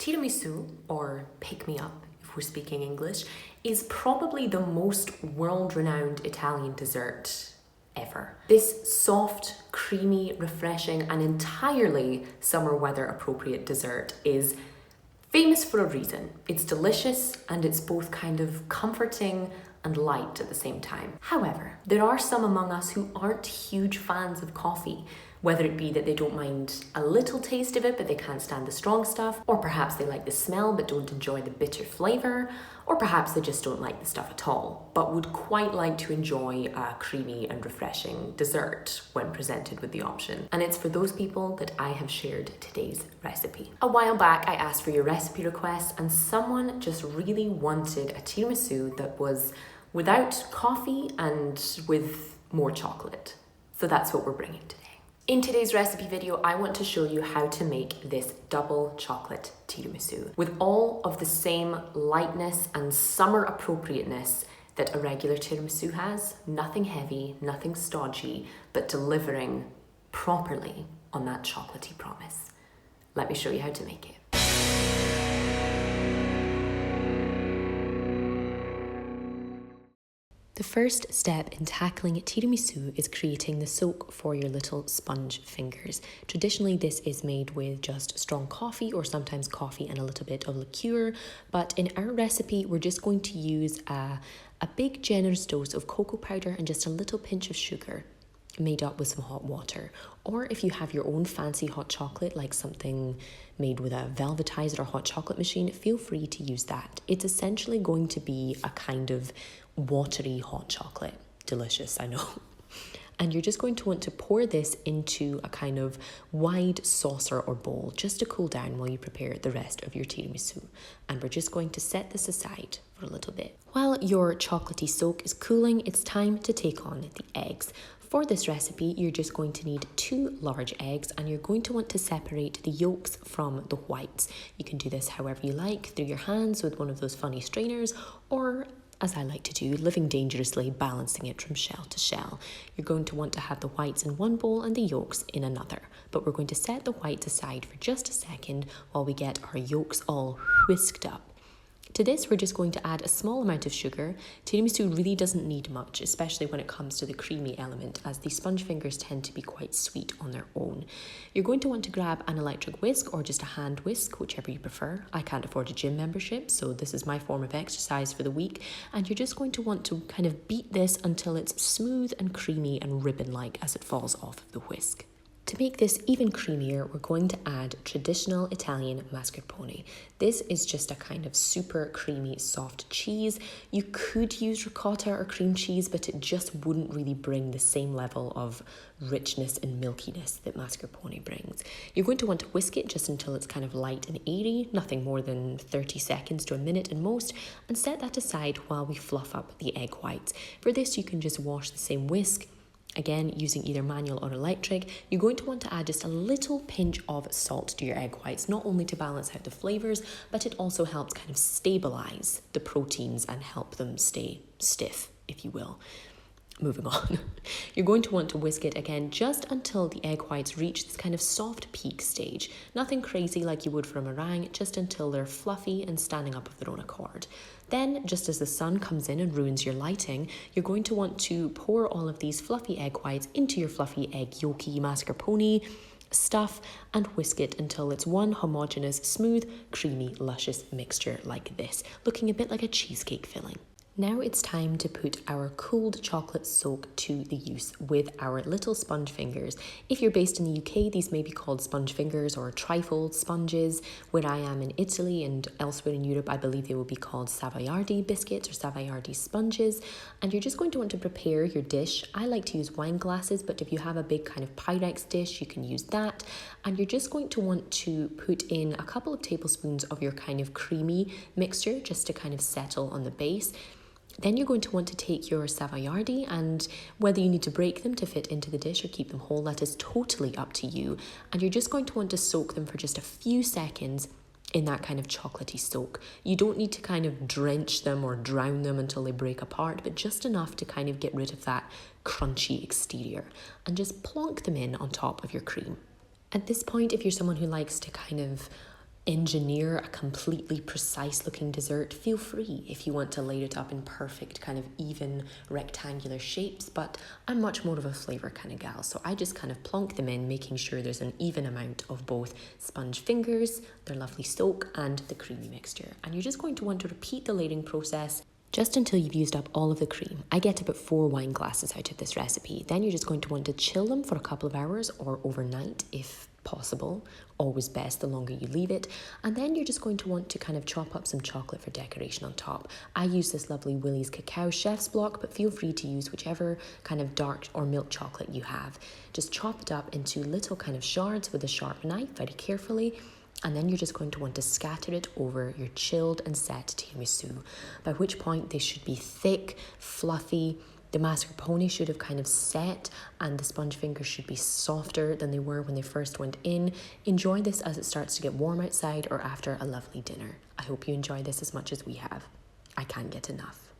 Tiramisu, or pick-me-up if we're speaking English, is probably the most world-renowned Italian dessert ever. This soft, creamy, refreshing, and entirely summer weather appropriate dessert is famous for a reason. It's delicious and it's both kind of comforting and light at the same time. However, there are some among us who aren't huge fans of coffee, whether it be that they don't mind a little taste of it but they can't stand the strong stuff, or perhaps they like the smell but don't enjoy the bitter flavour, or perhaps they just don't like the stuff at all, but would quite like to enjoy a creamy and refreshing dessert when presented with the option. And it's for those people that I have shared today's recipe. A while back I asked for your recipe requests and someone just really wanted a tiramisu that was without coffee and with more chocolate. So that's what we're bringing today. In today's recipe video, I want to show you how to make this double chocolate tiramisu with all of the same lightness and summer appropriateness that a regular tiramisu has. Nothing heavy, nothing stodgy, but delivering properly on that chocolatey promise. Let me show you how to make it. The first step in tackling tiramisu is creating the soak for your little sponge fingers. Traditionally, this is made with just strong coffee or sometimes coffee and a little bit of liqueur, but in our recipe, we're just going to use a big generous dose of cocoa powder and just a little pinch of sugar made up with some hot water. Or if you have your own fancy hot chocolate, like something made with a velvetizer or hot chocolate machine, feel free to use that. It's essentially going to be a kind of watery hot chocolate. Delicious, I know. And you're just going to want to pour this into a kind of wide saucer or bowl just to cool down while you prepare the rest of your tiramisu. And we're just going to set this aside for a little bit. While your chocolatey soak is cooling, it's time to take on the eggs. For this recipe, you're just going to need 2 large eggs and you're going to want to separate the yolks from the whites. You can do this however you like, through your hands with one of those funny strainers, or as I like to do, living dangerously, balancing it from shell to shell. You're going to want to have the whites in one bowl and the yolks in another. But we're going to set the whites aside for just a second while we get our yolks all whisked up. To this, we're just going to add a small amount of sugar. Tiramisu really doesn't need much, especially when it comes to the creamy element, as the sponge fingers tend to be quite sweet on their own. You're going to want to grab an electric whisk or just a hand whisk, whichever you prefer. I can't afford a gym membership, so this is my form of exercise for the week. And you're just going to want to kind of beat this until it's smooth and creamy and ribbon-like as it falls off of the whisk. To make this even creamier, we're going to add traditional Italian mascarpone. This is just a kind of super creamy, soft cheese. You could use ricotta or cream cheese, but it just wouldn't really bring the same level of richness and milkiness that mascarpone brings. You're going to want to whisk it just until it's kind of light and airy, nothing more than 30 seconds to a minute at most, and set that aside while we fluff up the egg whites. For this, you can just wash the same whisk. Again, using either manual or electric, you're going to want to add just a little pinch of salt to your egg whites, not only to balance out the flavours, but it also helps kind of stabilise the proteins and help them stay stiff, if you will. Moving on. You're going to want to whisk it again just until the egg whites reach this kind of soft peak stage. Nothing crazy like you would for a meringue, just until they're fluffy and standing up of their own accord. Then, just as the sun comes in and ruins your lighting, you're going to want to pour all of these fluffy egg whites into your fluffy egg yolky mascarpone stuff and whisk it until it's one homogeneous, smooth, creamy, luscious mixture like this, looking a bit like a cheesecake filling. Now it's time to put our cooled chocolate soak to the use with our little sponge fingers. If you're based in the UK, these may be called sponge fingers or trifold sponges. Where I am in Italy and elsewhere in Europe, I believe they will be called savoiardi biscuits or savoiardi sponges. And you're just going to want to prepare your dish. I like to use wine glasses, but if you have a big kind of Pyrex dish, you can use that. And you're just going to want to put in a couple of tablespoons of your kind of creamy mixture just to kind of settle on the base. Then you're going to want to take your savoiardi, and whether you need to break them to fit into the dish or keep them whole, that is totally up to you. And you're just going to want to soak them for just a few seconds in that kind of chocolatey soak. You don't need to kind of drench them or drown them until they break apart, but just enough to kind of get rid of that crunchy exterior. And just plonk them in on top of your cream. At this point, if you're someone who likes to kind of engineer a completely precise looking dessert, feel free if you want to light it up in perfect kind of even rectangular shapes, but I'm much more of a flavour kind of gal, so I just kind of plonk them in, making sure there's an even amount of both sponge fingers, their lovely soak, and the creamy mixture. And you're just going to want to repeat the layering process just until you've used up all of the cream. I get about 4 wine glasses out of this recipe. Then you're just going to want to chill them for a couple of hours or overnight if possible. Always best the longer you leave it. And then you're just going to want to kind of chop up some chocolate for decoration on top. I use this lovely Willie's Cacao Chef's Block, but feel free to use whichever kind of dark or milk chocolate you have. Just chop it up into little kind of shards with a sharp knife very carefully. And then you're just going to want to scatter it over your chilled and set tiramisu, by which point they should be thick, fluffy. The mascarpone should have kind of set and the sponge fingers should be softer than they were when they first went in. Enjoy this as it starts to get warm outside or after a lovely dinner. I hope you enjoy this as much as we have. I can't get enough.